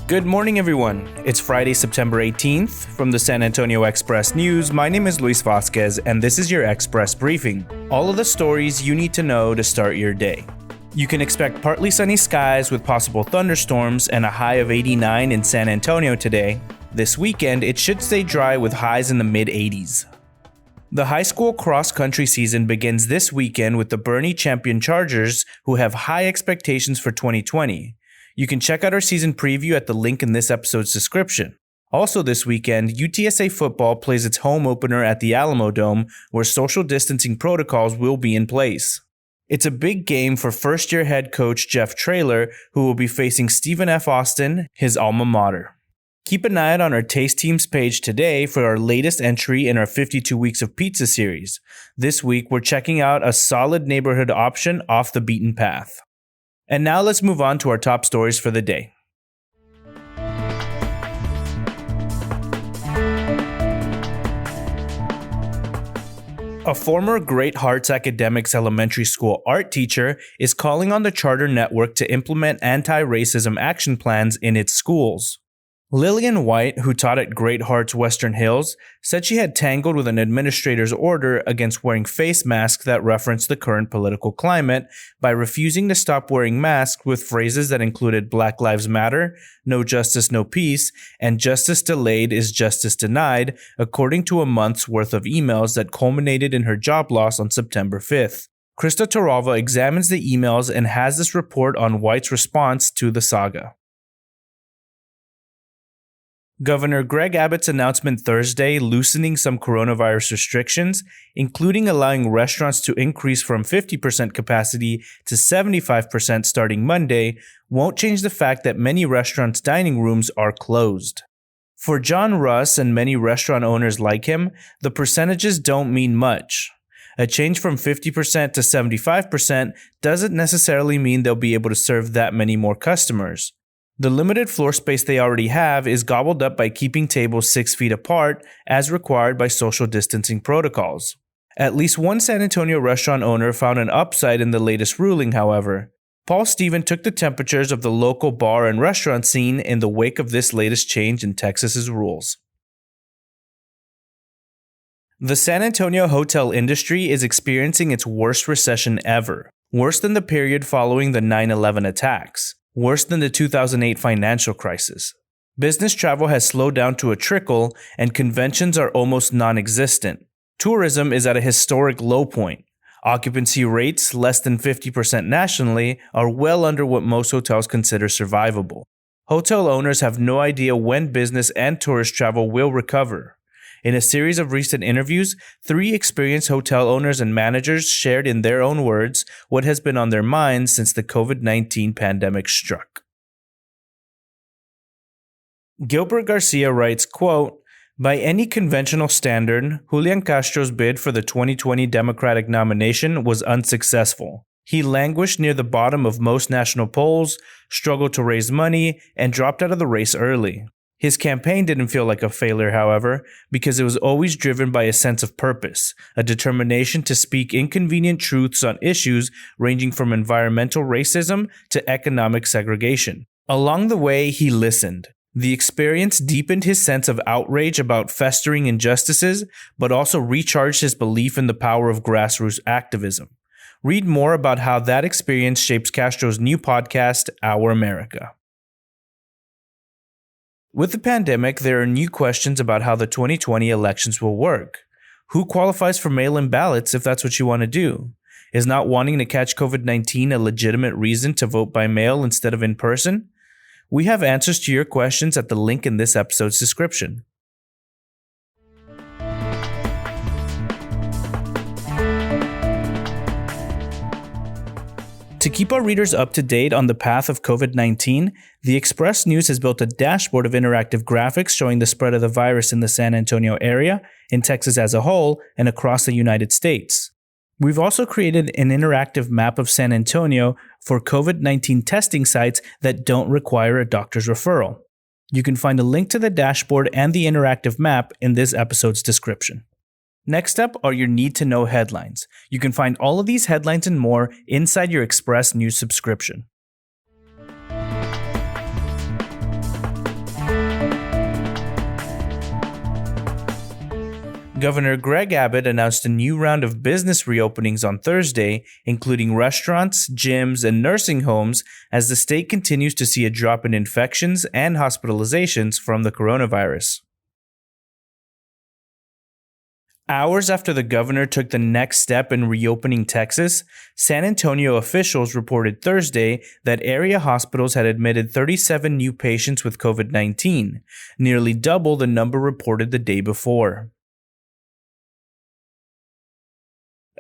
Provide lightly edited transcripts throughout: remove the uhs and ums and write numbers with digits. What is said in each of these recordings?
Good morning, everyone. It's Friday, September 18th. From the San Antonio Express News, my name is Luis Vasquez, and this is your Express Briefing. All of the stories you need to know to start your day. You can expect partly sunny skies with possible thunderstorms and a high of 89 in San Antonio today. This weekend, it should stay dry with highs in the mid-80s. The high school cross-country season begins this weekend with the Boerne Champion Chargers, who have high expectations for 2020. You can check out our season preview at the link in this episode's description. Also this weekend, UTSA football plays its home opener at the Alamo Dome, where social distancing protocols will be in place. It's a big game for first-year head coach Jeff Traylor, who will be facing Stephen F. Austin, his alma mater. Keep an eye out on our Taste Teams page today for our latest entry in our 52 Weeks of Pizza series. This week, we're checking out a solid neighborhood option off the beaten path. And now let's move on to our top stories for the day. A former Great Hearts Academics elementary school art teacher is calling on the charter network to implement anti-racism action plans in its schools. Lillian White, who taught at Great Hearts Western Hills, said she had tangled with an administrator's order against wearing face masks that referenced the current political climate by refusing to stop wearing masks with phrases that included Black Lives Matter, No Justice, No Peace, and Justice Delayed is Justice Denied, according to a month's worth of emails that culminated in her job loss on September 5th. Krista Toralva examines the emails and has this report on White's response to the saga. Governor Greg Abbott's announcement Thursday loosening some coronavirus restrictions, including allowing restaurants to increase from 50% capacity to 75% starting Monday, won't change the fact that many restaurants' dining rooms are closed. For John Russ and many restaurant owners like him, the percentages don't mean much. A change from 50% to 75% doesn't necessarily mean they'll be able to serve that many more customers. The limited floor space they already have is gobbled up by keeping tables 6 feet apart as required by social distancing protocols. At least one San Antonio restaurant owner found an upside in the latest ruling, however. Paul Stephen took the temperatures of the local bar and restaurant scene in the wake of this latest change in Texas's rules. The San Antonio hotel industry is experiencing its worst recession ever, worse than the period following the 9/11 attacks. Worse than the 2008 financial crisis. Business travel has slowed down to a trickle, and conventions are almost non-existent. Tourism is at a historic low point. Occupancy rates, less than 50% nationally, are well under what most hotels consider survivable. Hotel owners have no idea when business and tourist travel will recover. In a series of recent interviews, 3 experienced hotel owners and managers shared in their own words what has been on their minds since the COVID-19 pandemic struck. Gilbert Garcia writes, quote, "By any conventional standard, Julian Castro's bid for the 2020 Democratic nomination was unsuccessful. He languished near the bottom of most national polls, struggled to raise money, and dropped out of the race early. His campaign didn't feel like a failure, however, because it was always driven by a sense of purpose, a determination to speak inconvenient truths on issues ranging from environmental racism to economic segregation. Along the way, he listened. The experience deepened his sense of outrage about festering injustices, but also recharged his belief in the power of grassroots activism. Read more about how that experience shapes Castro's new podcast, Our America." With the pandemic, there are new questions about how the 2020 elections will work. Who qualifies for mail-in ballots if that's what you want to do? Is not wanting to catch COVID-19 a legitimate reason to vote by mail instead of in person? We have answers to your questions at the link in this episode's description. To keep our readers up to date on the path of COVID-19, the Express News has built a dashboard of interactive graphics showing the spread of the virus in the San Antonio area, in Texas as a whole, and across the United States. We've also created an interactive map of San Antonio for COVID-19 testing sites that don't require a doctor's referral. You can find a link to the dashboard and the interactive map in this episode's description. Next up are your need-to-know headlines. You can find all of these headlines and more inside your Express News subscription. Governor Greg Abbott announced a new round of business reopenings on Thursday, including restaurants, gyms, and nursing homes, as the state continues to see a drop in infections and hospitalizations from the coronavirus. Hours after the governor took the next step in reopening Texas, San Antonio officials reported Thursday that area hospitals had admitted 37 new patients with COVID-19, nearly double the number reported the day before.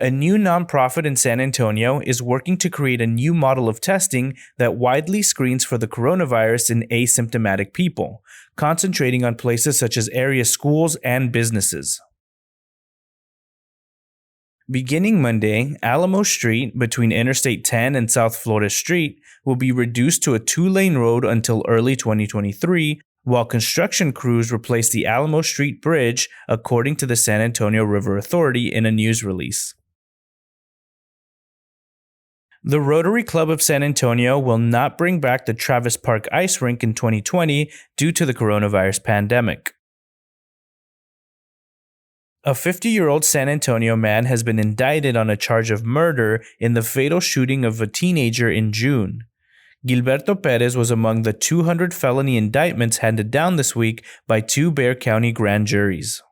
A new nonprofit in San Antonio is working to create a new model of testing that widely screens for the coronavirus in asymptomatic people, concentrating on places such as area schools and businesses. Beginning Monday, Alamo Street between Interstate 10 and South Florida Street will be reduced to a 2-lane road until early 2023, while construction crews replace the Alamo Street Bridge, according to the San Antonio River Authority in a news release. The Rotary Club of San Antonio will not bring back the Travis Park Ice Rink in 2020 due to the coronavirus pandemic. A 50-year-old San Antonio man has been indicted on a charge of murder in the fatal shooting of a teenager in June. Gilberto Perez was among the 200 felony indictments handed down this week by 2 Bexar County grand juries.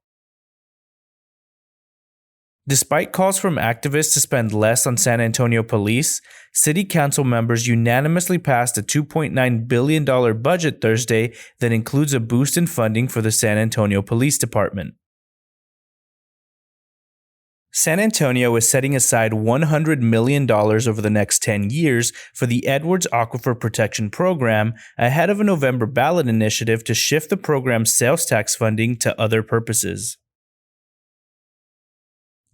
Despite calls from activists to spend less on San Antonio police, city council members unanimously passed a $2.9 billion budget Thursday that includes a boost in funding for the San Antonio Police Department. San Antonio is setting aside $100 million over the next 10 years for the Edwards Aquifer Protection Program ahead of a November ballot initiative to shift the program's sales tax funding to other purposes.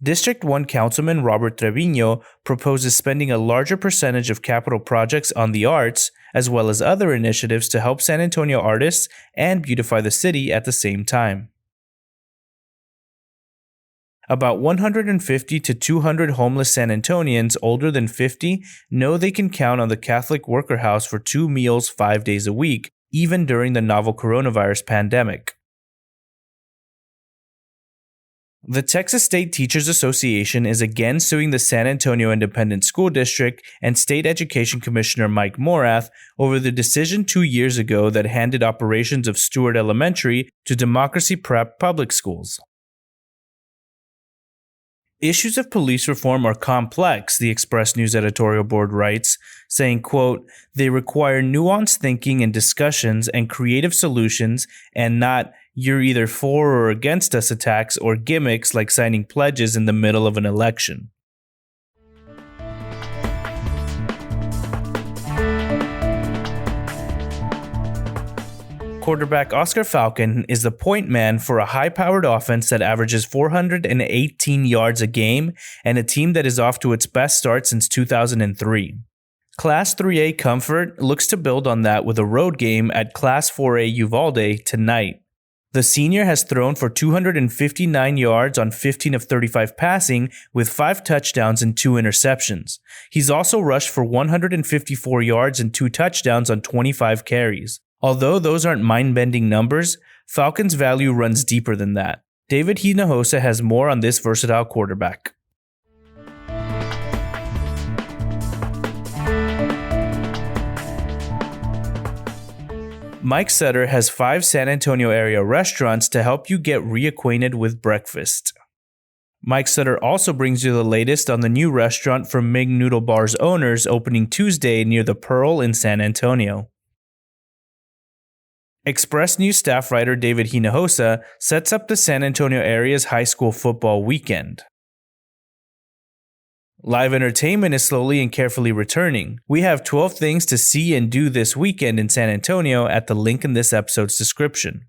District 1 Councilman Robert Trevino proposes spending a larger percentage of capital projects on the arts, as well as other initiatives to help San Antonio artists and beautify the city at the same time. About 150 to 200 homeless San Antonians older than 50 know they can count on the Catholic Worker House for 2 meals 5 days a week, even during the novel coronavirus pandemic. The Texas State Teachers Association is again suing the San Antonio Independent School District and State Education Commissioner Mike Morath over the decision 2 years ago that handed operations of Stewart Elementary to Democracy Prep Public Schools. Issues of police reform are complex, the Express News editorial board writes, saying, quote, "They require nuanced thinking and discussions and creative solutions and not you're either for or against us attacks or gimmicks like signing pledges in the middle of an election." Quarterback Oscar Falcon is the point man for a high-powered offense that averages 418 yards a game and a team that is off to its best start since 2003. Class 3A Comfort looks to build on that with a road game at Class 4A Uvalde tonight. The senior has thrown for 259 yards on 15 of 35 passing with 5 touchdowns and 2 interceptions. He's also rushed for 154 yards and 2 touchdowns on 25 carries. Although those aren't mind-bending numbers, Falcon's value runs deeper than that. David Hinojosa has more on this versatile quarterback. Mike Sutter has 5 San Antonio area restaurants to help you get reacquainted with breakfast. Mike Sutter also brings you the latest on the new restaurant from Ming Noodle Bar's owners opening Tuesday near the Pearl in San Antonio. Express News staff writer David Hinojosa sets up the San Antonio area's high school football weekend. Live entertainment is slowly and carefully returning. We have 12 things to see and do this weekend in San Antonio at the link in this episode's description.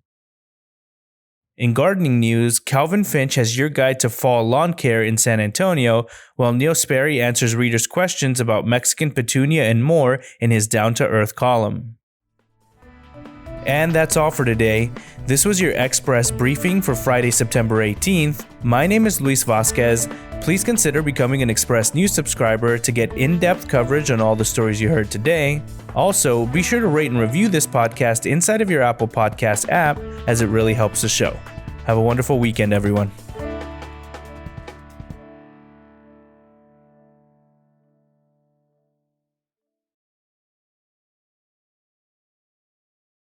In gardening news, Calvin Finch has your guide to fall lawn care in San Antonio, while Neil Sperry answers readers' questions about Mexican petunia and more in his down-to-earth column. And that's all for today. This was your Express briefing for Friday, September 18th. My name is Luis Vasquez. Please consider becoming an Express News subscriber to get in-depth coverage on all the stories you heard today. Also, be sure to rate and review this podcast inside of your Apple Podcast app, as it really helps the show. Have a wonderful weekend, everyone.